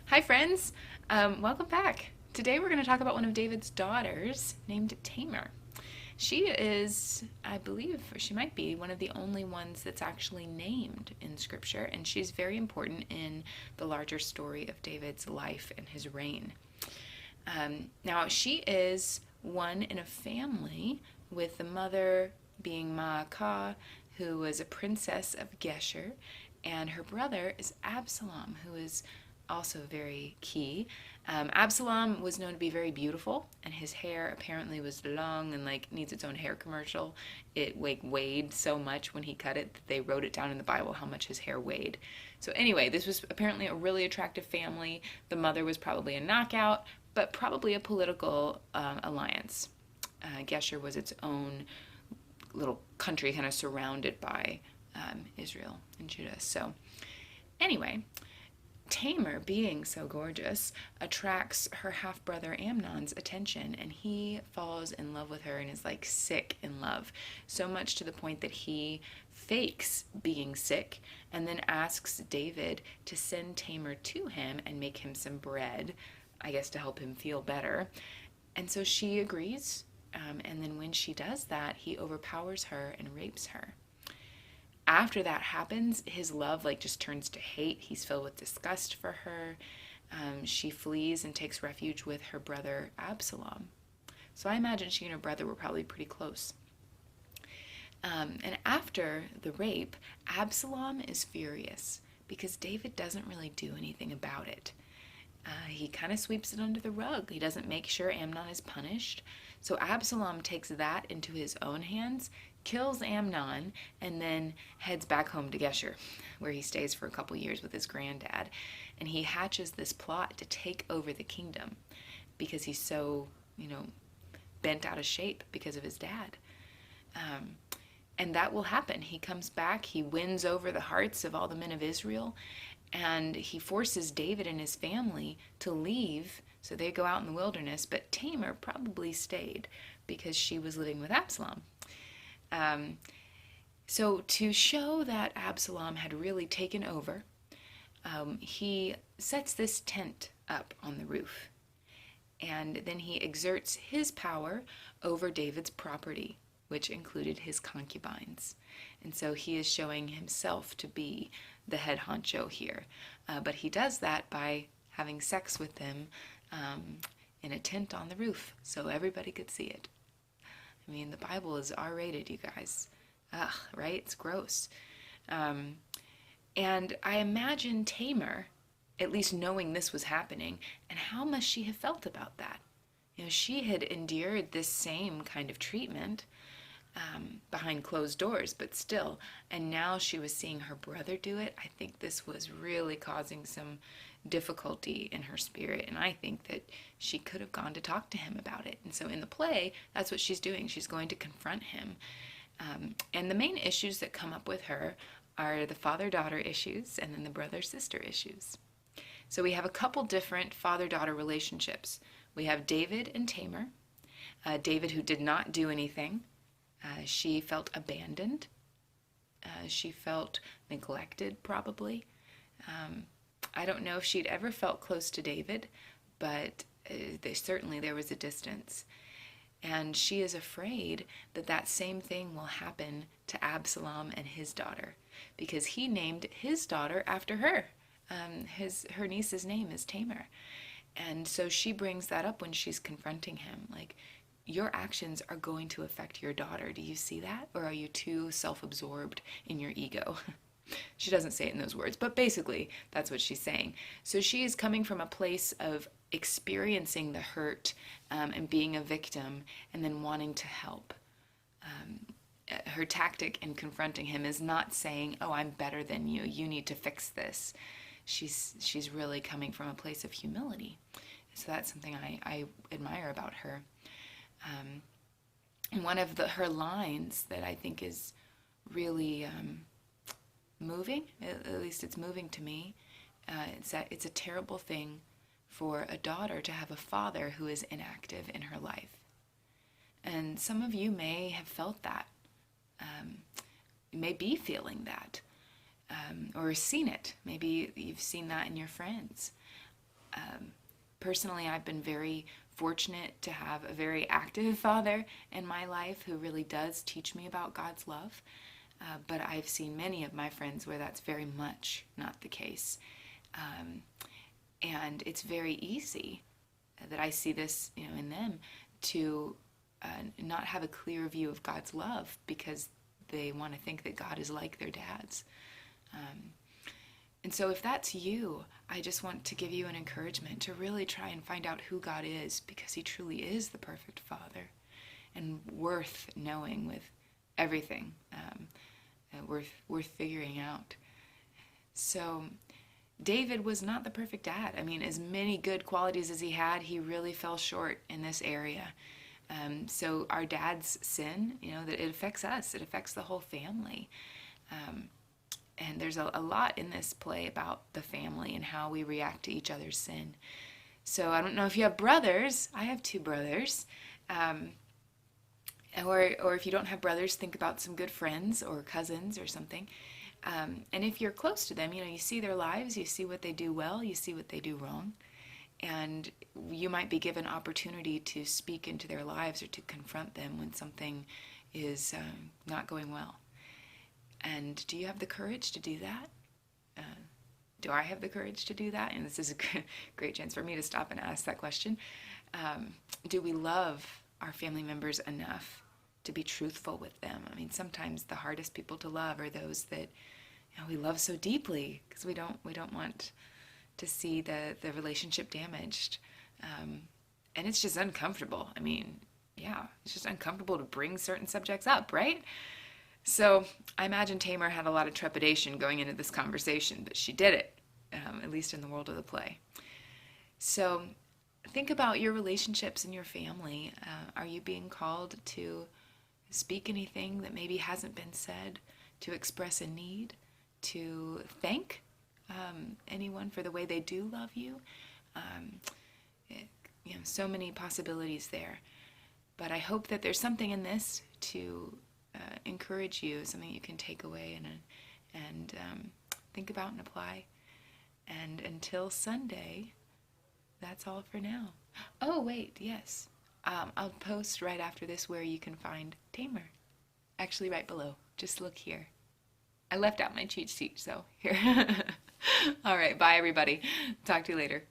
Hi, friends. Welcome back. Today we're going to talk about one of David's daughters named Tamar. She is, I believe, or she might be, one of the only ones that's actually named in Scripture, and she's very important in the larger story of David's life and his reign. Now, she is one in a family with the mother being Maacah, who was a princess of Geshur, and her brother is Absalom, who is also very key. Absalom was known to be very beautiful, and his hair apparently was long and like needs its own hair commercial. It like weighed so much when he cut it that they wrote it down in the Bible how much his hair weighed. So anyway, this was apparently a really attractive family. The mother was probably a knockout, but probably a political alliance. Geshur was its own little country kind of surrounded by Israel and Judah. So anyway, Tamar, being so gorgeous, attracts her half brother Amnon's attention, and he falls in love with her and is like sick in love. So much to the point that he fakes being sick and then asks David to send Tamar to him and make him some bread, I guess to help him feel better. And so she agrees, and then when she does that, he overpowers her and rapes her. After that happens, his love like just turns to hate. He's filled with disgust for her. She flees and takes refuge with her brother Absalom. So I imagine she and her brother were probably pretty close. And after the rape, Absalom is furious because David doesn't really do anything about it. He kind of sweeps it under the rug. He doesn't make sure Amnon is punished. So Absalom takes that into his own hands, kills Amnon, and then heads back home to Geshur, where he stays for a couple years with his granddad. And he hatches this plot to take over the kingdom because he's so, bent out of shape because of his dad. And that will happen. He comes back, he wins over the hearts of all the men of Israel, and he forces David and his family to leave, so they go out in the wilderness, but Tamar probably stayed because she was living with Absalom. So to show that Absalom had really taken over, he sets this tent up on the roof, and then he exerts his power over David's property, which included his concubines. And so he is showing himself to be the head honcho here. But he does that by having sex with them in a tent on the roof so everybody could see it. I mean, the Bible is R-rated, you guys. Ugh, right? It's gross. And I imagine Tamar, at least knowing this was happening, and how must she have felt about that? She had endured this same kind of treatment behind closed doors, but still. And now she was seeing her brother do it. I think this was really causing some difficulty in her spirit, and I think that she could have gone to talk to him about it. And so in the play, that's what she's doing. She's going to confront him. And the main issues that come up with her are the father-daughter issues and then the brother-sister issues. So we have a couple different father-daughter relationships. We have David and Tamar. David, who did not do anything. She felt abandoned. She felt neglected, probably. I don't know if she'd ever felt close to David, but certainly there was a distance. And she is afraid that that same thing will happen to Absalom and his daughter, because he named his daughter after her. Her niece's name is Tamar. And so she brings that up when she's confronting him, like, your actions are going to affect your daughter. Do you see that? Or are you too self-absorbed in your ego? She doesn't say it in those words, but basically that's what she's saying. So she is coming from a place of experiencing the hurt and being a victim and then wanting to help. Her tactic in confronting him is not saying, oh, I'm better than you. You need to fix this. She's really coming from a place of humility. So that's something I admire about her. And one of her lines that I think is really moving, at least it's moving to me, it's that it's a terrible thing for a daughter to have a father who is inactive in her life. And some of you may have felt that. You may be feeling that, or seen it. Maybe you've seen that in your friends. Personally, I've been very fortunate to have a very active father in my life who really does teach me about God's love. But I've seen many of my friends where that's very much not the case. Um, and it's very easy that I see this, in them to not have a clear view of God's love because they want to think that God is like their dad's. And so if that's you, I just want to give you an encouragement to really try and find out who God is, because he truly is the perfect Father and worth knowing with everything, worth figuring out. So David was not the perfect dad. I mean, as many good qualities as he had, he really fell short in this area. So our dad's sin, that it affects us. It affects the whole family. And there's a lot in this play about the family and how we react to each other's sin. So I don't know if you have brothers. I have 2 brothers. Or if you don't have brothers, think about some good friends or cousins or something. And if you're close to them, you see their lives, you see what they do well, you see what they do wrong. And you might be given opportunity to speak into their lives or to confront them when something is not going well. And do you have the courage to do that? Do I have the courage to do that? And this is a great chance for me to stop and ask that question. Do we love our family members enough to be truthful with them? I mean, sometimes the hardest people to love are those that we love so deeply because we don't want to see the relationship damaged. And it's just uncomfortable. I mean, yeah, it's just uncomfortable to bring certain subjects up, right? So I imagine Tamar had a lot of trepidation going into this conversation, but she did it, at least in the world of the play. So think about your relationships in your family. Are you being called to speak anything that maybe hasn't been said, to express a need, to thank anyone for the way they do love you? So many possibilities there. But I hope that there's something in this to encourage you, something you can take away and think about and apply. And until Sunday, that's all for now. Oh, wait, yes. I'll post right after this where you can find Tamar. Actually, right below. Just look here. I left out my cheat sheet, so here. All right, bye, everybody. Talk to you later.